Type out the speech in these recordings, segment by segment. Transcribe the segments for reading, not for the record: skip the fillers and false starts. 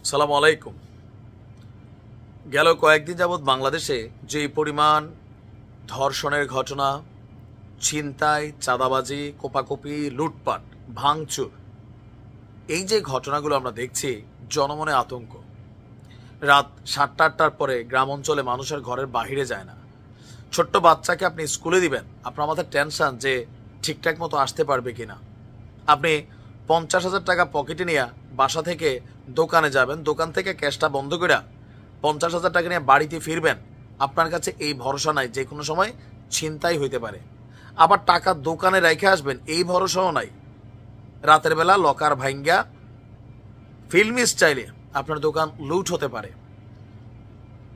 সালামু আলাইকুম। গেল কয়েকদিন যাবৎ বাংলাদেশে যে পরিমাণ ধর্ষণের ঘটনা, ছিনতাই, চাঁদাবাজি, কোপাকুপি, লুটপাট, ভাঙচুর, এই যে ঘটনাগুলো আমরা দেখছি, জনমনে আতঙ্ক। রাত 7টা-8টার পরে গ্রাম অঞ্চলে মানুষের ঘরের বাহিরে যায় না। ছোট্ট বাচ্চাকে আপনি স্কুলে দিবেন, আপনার মাথায় টেনশন যে ঠিকঠাক মতো আসতে পারবে কিনা। আপনি 50,000 টাকা পকেটে নিয়ে বাসা থেকে দোকানে যাবেন, দোকান থেকে ক্যাশটা বন্ধ করে 50,000 টাকা নিয়ে বাড়িতে ফিরবেন, আপনার কাছে এই ভরসা নাই যে কোনো সময় ছিনতাই হইতে পারে। আবার টাকা দোকানে রেখে আসবেন, এই ভরসাও নাই। রাতের বেলা লকার ভাঙ্গা ফিল্মি স্টাইলে আপনার দোকান লুট হতে পারে।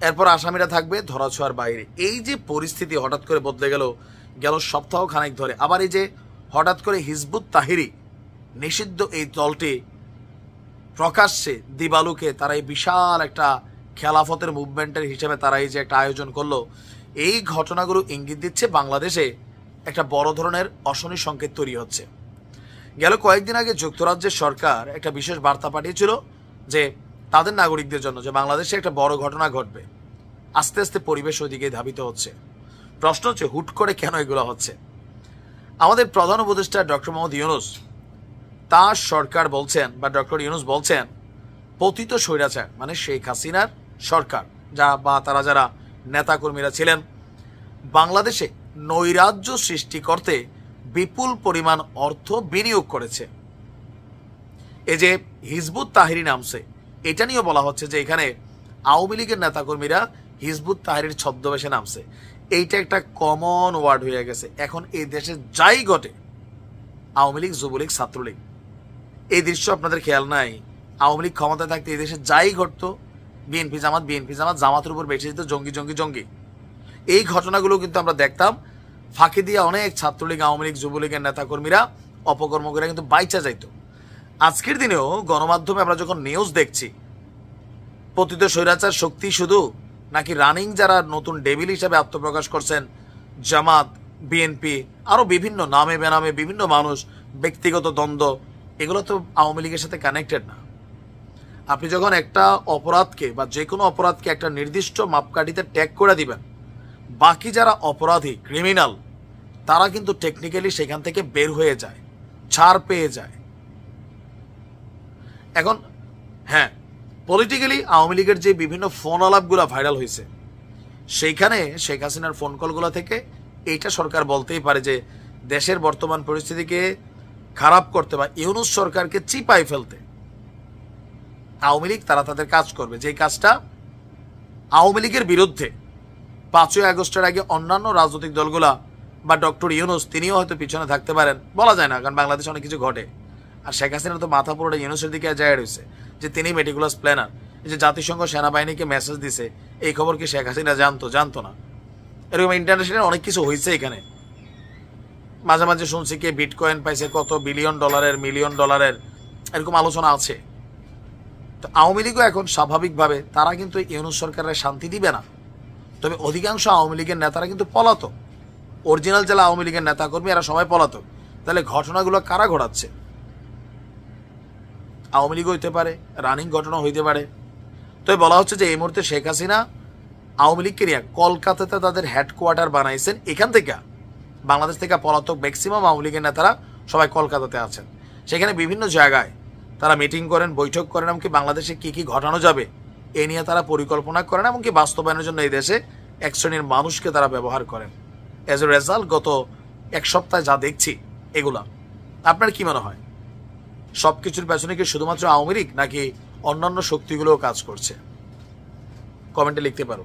এরপর আসামিরা থাকবে ধরাছোঁয়ার বাইরে। এই যে পরিস্থিতি হঠাৎ করে বদলে গেল সপ্তাহ খানেক ধরে। আবার এই যে হঠাৎ করে হিজবুত তাহরির নিষিদ্ধ এই দলটি প্রকাশ্যে দিবালুকে তারা এই বিশাল একটা খেলাফতের মুভমেন্টের হিসেবে তারা এই যে একটা আয়োজন করলো, এই ঘটনাগুলো ইঙ্গিত দিচ্ছে বাংলাদেশে একটা বড় ধরনের অশনি সংকেত তৈরি হচ্ছে। গেল কয়েকদিন আগে যুক্তরাজ্যের সরকার একটা বিশেষ বার্তা পাঠিয়েছিল যে তাদের নাগরিকদের জন্য যে বাংলাদেশে একটা বড় ঘটনা ঘটবে। আস্তে আস্তে পরিবেশ ওইদিকে ধাবিত হচ্ছে। প্রশ্ন হচ্ছে হুট করে কেন এগুলো হচ্ছে। আমাদের প্রধান উপদেষ্টা ডক্টর মোহাম্মদ ইউনূস, তার সরকার বলছেন বা ডক্টর ইউনূস বলছেন পতিত স্বৈরাচার মানে শেখ হাসিনার সরকার তারা যারা নেতাকর্মীরা ছিলেন বাংলাদেশে নৈরাজ্য সৃষ্টি করতে বিপুল পরিমাণ অর্থ বিনিয়োগ করেছে। এই যে হিজবুত তাহরির নামছে, এটা নিয়েও বলা হচ্ছে যে এখানে আওয়ামী লীগের নেতাকর্মীরা হিজবুত তাহরির ছদ্মবেশে নামছে। এইটা একটা কমন ওয়ার্ড হয়ে গেছে এখন এই দেশে। যাই ঘটে আওয়ামী লীগ, যুবলীগ, ছাত্রলীগ, এই দৃশ্য আপনাদের খেয়াল নাই? আওয়ামী লীগ ক্ষমতায় থাকতে এই দেশে যাই ঘটতো, বিএনপি জামাত, জামাতের উপর বেঁচে যেত জঙ্গি। এই ঘটনাগুলো কিন্তু আমরা দেখতাম। ফাঁকি দিয়ে অনেক ছাত্রলীগ, আওয়ামী লীগ, যুবলীগের নেতাকর্মীরা, অপকর্ম করে কিন্তু বাইচা যাইত। আজকের দিনেও গণমাধ্যমে আমরা যখন নিউজ দেখছি, পতিত স্বৈরাচার শক্তি শুধু নাকি রানিং যারা নতুন ডেভিল হিসাবে আত্মপ্রকাশ করছেন, জামাত, বিএনপি, আরো বিভিন্ন নামে বেনামে বিভিন্ন মানুষ, ব্যক্তিগত দ্বন্দ্ব, এগুলো তো আওয়ামী লীগের সাথে কানেক্টেড না। আপনি যখন একটা অপরাধকে বা যে কোনো অপরাধকে একটা নির্দিষ্ট মাপকাঠিতে ট্যাগ করে দিবেন, বাকি যারা অপরাধী, ক্রিমিনাল, তারা কিন্তু টেকনিক্যালি সেখান থেকে বের হয়ে যায়, ছাড় পেয়ে যায়। এখন হ্যাঁ, পলিটিক্যালি আওয়ামী লীগের যে বিভিন্ন ফোন আলাপগুলো ভাইরাল হয়েছে, সেইখানে শেখ হাসিনার ফোন কলগুলো থেকে এইটা সরকার বলতেই পারে যে দেশের বর্তমান পরিস্থিতিকে খারাপ করতে বা ইউনূস সরকারকে চিপাই ফেলতে আওয়ামী লীগ তারা তাদের কাজ করবে। যে কাজটা আওয়ামী লীগের বিরুদ্ধে 5ই আগস্টের আগে অন্যান্য রাজনৈতিক দলগুলা বা ডক্টর ইউনূস তিনিও হয়তো পিছনে থাকতে পারেন, বলা যায় না, কারণ বাংলাদেশে অনেক কিছু ঘটে। আর শেখ হাসিনা তো মাথা পুরোটা ইউনূসের দিকে যায় রয়েছে যে তিনি মেটিকুলাস প্ল্যানার। এই যে জাতিসংঘ সেনাবাহিনীকে মেসেজ দিছে, এই খবর কি শেখ হাসিনা জানতো না? এরকম ইন্টারন্যাশনাল অনেক কিছু হয়েছে এখানে। মাঝে মাঝে শুনছি কে বিটকয়েন পাইছে কত বিলিয়ন ডলারের, মিলিয়ন ডলারের, এরকম আলোচনা আছে। তো আওয়ামী লীগও এখন স্বাভাবিকভাবে তারা কিন্তু ইউনূস সরকারের শান্তি দিবে না। তবে অধিকাংশ আওয়ামী লীগের নেতারা কিন্তু পলাতক। অরিজিনাল যারা আওয়ামী লীগের নেতাকর্মী এরা সবাই পলাতক। তাহলে ঘটনাগুলো কারা ঘটাচ্ছে? আওয়ামী লীগ হইতে পারে, রানিং ঘটনা হইতে পারে। তবে বলা হচ্ছে যে এই মুহূর্তে শেখ হাসিনা আওয়ামী লীগকে নিয়ে কলকাতাতে তাদের হেডকোয়ার্টার বানাইছেন। এখান থেকে বাংলাদেশ থেকে পলাতক ম্যাক্সিমাম আওয়ামী লীগের নেতারা সবাই কলকাতাতে আছেন। সেখানে বিভিন্ন জায়গায় তারা মিটিং করেন, বৈঠক করেন, এমনকি বাংলাদেশে কি কি ঘটানো যাবে এ নিয়ে তারা পরিকল্পনা করেন, এমনকি বাস্তবায়নের জন্য এই দেশে এক শ্রেণীর মানুষকে তারা ব্যবহার করেন। এজ এ রেজাল্ট গত এক সপ্তাহে যা দেখছি এগুলা, আপনার কি মনে হয় সবকিছুর পেছনে কি শুধুমাত্র আওয়ামী লীগ নাকি অন্যান্য শক্তিগুলোও কাজ করছে? কমেন্টে লিখতে পারো।